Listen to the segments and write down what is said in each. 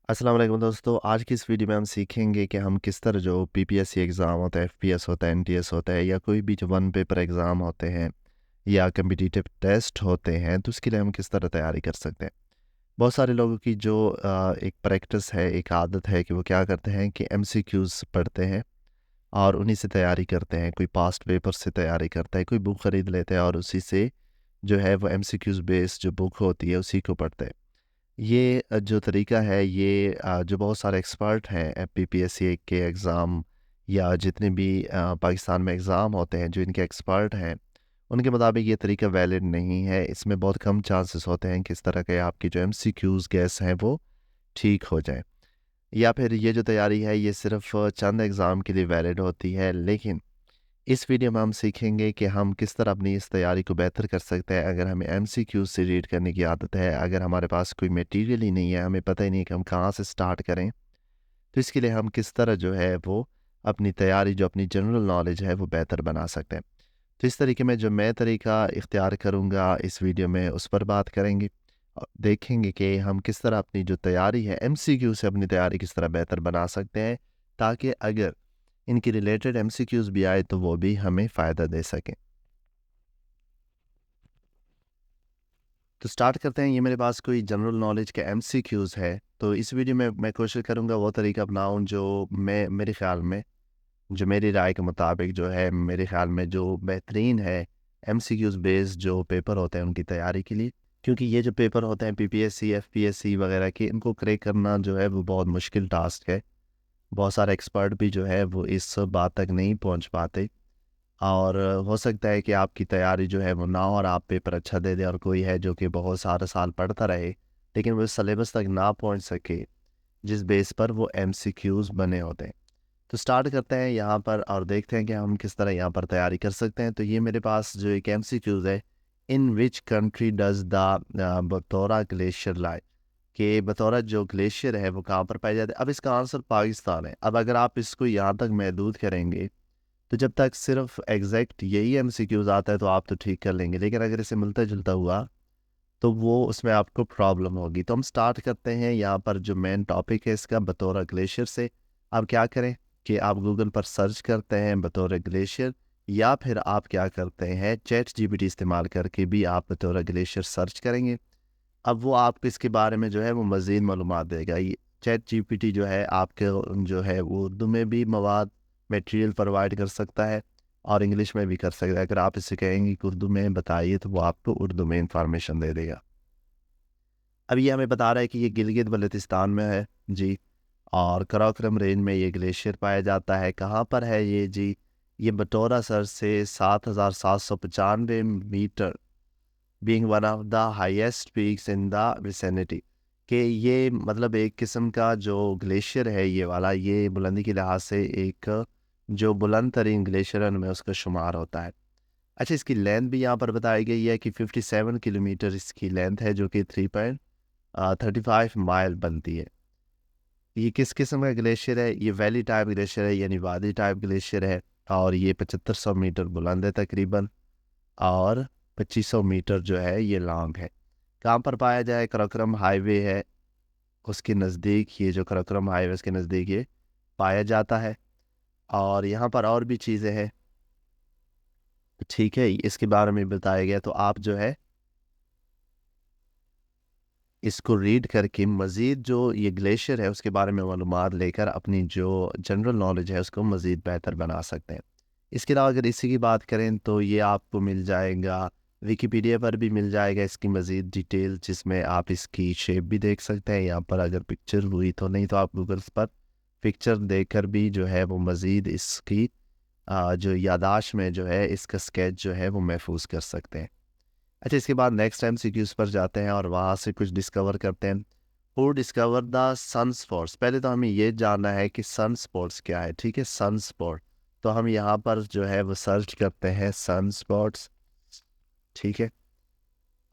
अस्सलाम वालेकुम दोस्तों। आज की इस वीडियो में हम सीखेंगे कि हम किस तरह जो पीपीएससी एग्ज़ाम होता है, एफपीएस होता है, एनटीएस होता है या कोई भी जो वन पेपर एग्ज़ाम होते हैं या कॉम्पिटिटिव टेस्ट होते हैं, तो उसके लिए हम किस तरह तैयारी कर सकते हैं। बहुत सारे लोगों की जो एक प्रैक्टिस है, एक आदत है कि वो क्या करते हैं कि एमसीक्यूज़ पढ़ते हैं और उन्हीं से तैयारी करते हैं। कोई पास्ट पेपर से तैयारी करता है, कोई बुक खरीद लेते हैं और उसी से जो है वो एमसीक्यूज़ बेस्ड जो बुक होती है उसी को पढ़ते हैं। ये जो तरीका है ये जो बहुत सारे एक्सपर्ट हैं पीपीएससी के एग्ज़ाम या जितने भी पाकिस्तान में एग्ज़ाम होते हैं जो इनके एक्सपर्ट हैं, उनके मुताबिक ये तरीका वैलिड नहीं है। इसमें बहुत कम चांसेस होते हैं कि इस तरह के आपकी जो एमसीक्यूज़ गेस हैं वो ठीक हो जाएँ। या फिर ये जो तैयारी है ये सिर्फ़ चंद एग्ज़ाम के लिए वैलिड होती है, लेकिन इस वीडियो में हम सीखेंगे कि हम किस तरह अपनी इस तैयारी को बेहतर कर सकते हैं। अगर हमें एमसीक्यू से रीड करने की आदत है, अगर हमारे पास कोई मटेरियल ही नहीं है, हमें पता ही नहीं कि हम कहाँ से स्टार्ट करें, तो इसके लिए हम किस तरह जो है वो अपनी तैयारी जो अपनी जनरल नॉलेज है वो बेहतर बना सकते हैं। तो इस तरीके में जो मैं तरीका इख्तियार करूँगा इस वीडियो में उस पर बात करेंगे और देखेंगे कि हम किस तरह अपनी जो तैयारी है एमसीक्यू से अपनी तैयारी किस तरह बेहतर बना सकते हैं, ताकि अगर इनकी रिलेटेड एमसीक्यूज़ भी आए तो वो भी हमें फ़ायदा दे सकें। तो स्टार्ट करते हैं। ये मेरे पास कोई जनरल नॉलेज के एमसीक्यूज़ है, तो इस वीडियो में मैं कोशिश करूँगा वो तरीका अपनाऊँ जो मैं मेरे ख़्याल में जो मेरी राय के मुताबिक जो है मेरे ख़्याल में जो बेहतरीन है एमसीक्यूज़ बेस्ड जो पेपर होते हैं उनकी तैयारी के लिए। क्योंकि ये जो पेपर होते हैं पीपीएससी, एफपीएससी वग़ैरह के, इनको क्रैक करना जो है वो बहुत मुश्किल टास्क है। बहुत सारे एक्सपर्ट भी जो है वो इस बात तक नहीं पहुँच पाते। और हो सकता है कि आपकी तैयारी जो है वो ना हो और आप पेपर अच्छा दे दें, और कोई है जो कि बहुत सारे साल पढ़ता रहे लेकिन वो सिलेबस तक ना पहुंच सके जिस बेस पर वो एमसीक्यूज़ बने होते हैं। तो स्टार्ट करते हैं यहाँ पर और देखते हैं कि हम किस तरह यहाँ पर तैयारी कर सकते हैं। तो ये मेरे पास जो एक एमसीक्यूज़ है, in which country does the Batura glacier lie, कि बतौरा जो ग्लेशियर है वो कहाँ पर पाई जाती है। अब इसका आंसर पाकिस्तान है। अब अगर आप इसको यहाँ तक महदूद करेंगे तो जब तक सिर्फ एग्जैक्ट यही एमसीक्यूज आता है तो आप तो ठीक कर लेंगे, लेकिन अगर इसे मिलता जुलता हुआ तो वो उसमें आपको प्रॉब्लम होगी। तो हम स्टार्ट करते हैं यहाँ पर जो मेन टॉपिक है इसका, बतौर ग्लेशियर से। आप क्या करें कि आप गूगल पर सर्च करते हैं बतौर ग्लेशियर, या फिर आप क्या करते हैं चैट जीपीटी इस्तेमाल करके भी आप बतौर ग्लेशियर सर्च करेंगे। अब वो आपको इसके बारे में जो है वो मज़ीद मालूमात देगा। ये चैट जीपीटी जो है आपके जो है वो उर्दू में भी मवाद मटेरियल प्रोवाइड कर सकता है और इंग्लिश में भी कर सकता है। अगर आप इसे कहेंगे कि उर्दू में बताइए तो वो आपको उर्दू में इंफॉर्मेशन दे देगा। अब ये हमें बता रहा है कि ये गिलगित बल्तिस्तान में है जी, और कराकोरम रेंज में ये ग्लेशियर पाया जाता है। कहाँ पर है ये जी? ये बटोरा सर से 7,795 metre, being one of the highest peaks in the vicinity, कि ये मतलब एक किस्म का जो ग्लेशियर है ये वाला, ये बुलंदी के लिहाज से एक जो बुलंद तरीन ग्लेशियर में उसका शुमार होता है। अच्छा, इसकी लेंथ भी यहाँ पर बताई गई है कि 57 किलोमीटर इसकी लेंथ है, जो कि 3.35 माइल बनती है। ये किस किस्म का ग्लेशियर है? ये वैली टाइप ग्लेशियर है यानी वादी टाइप ग्लेशियर है, और ये 7500 मीटर बुलंद है तकरीबन, और 2500 मीटर जो है ये लॉन्ग है। कहाँ पर पाया जाए? कराकोरम हाईवे है उसके नज़दीक, ये जो कराकोरम हाईवे उसके नज़दीक ये पाया जाता है। और यहाँ पर और भी चीज़ें हैं, ठीक है, इसके बारे में बताया गया। तो आप जो है इसको रीड करके मज़ीद जो ये ग्लेशियर है उसके बारे में मालूमात लेकर अपनी जो जनरल नॉलेज है उसको मज़ीद बेहतर बना सकते हैं। इसके अलावा अगर इसी की बात करें तो ये आपको मिल जाएगा, विकिपीडिया पर भी मिल जाएगा इसकी मज़ीद डिटेल, जिसमें आप इसकी शेप भी देख सकते हैं। यहाँ पर अगर पिक्चर हुई तो, नहीं तो आप गूगल पर पिक्चर देखकर भी जो है वो मज़ीद इसकी जो यादाश्त में जो है इसका स्केच जो है वो महफूज कर सकते हैं। अच्छा, इसके बाद नेक्स्ट एमसीक्यूज़ पर जाते हैं और वहाँ से कुछ डिस्कवर करते हैं। Who discover the sun spots? पहले तो हमें ये जानना है कि सन स्पॉट्स क्या है, ठीक है, सन स्पॉट। तो हम यहाँ पर जो है वो सर्च करते हैं सन स्पॉट्स, ठीक है,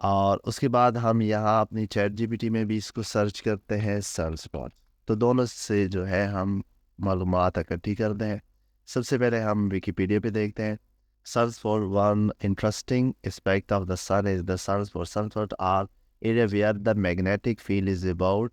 और उसके बाद हम यहाँ अपनी चैट जीपीटी में भी इसको सर्च करते हैं सन स्पॉट। तो दोनों से जो है हम मालूमात इकट्ठी करते हैं। सबसे पहले हम विकिपीडिया पे देखते हैं। Sunspot, one interesting aspect of the sun is the sunspot. Sunspots are area where the magnetic field is about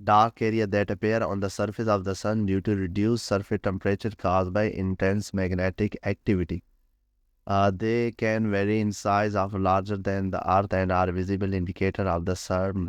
dark area that appear on the surface of the sun due to reduced surface temperature caused by intense magnetic activity. They can vary in size of larger than the earth and are visible indicator of the sun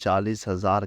40,000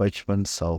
5500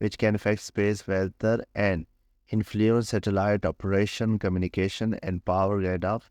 which can affect space weather and influence satellite operation, communication and power grid of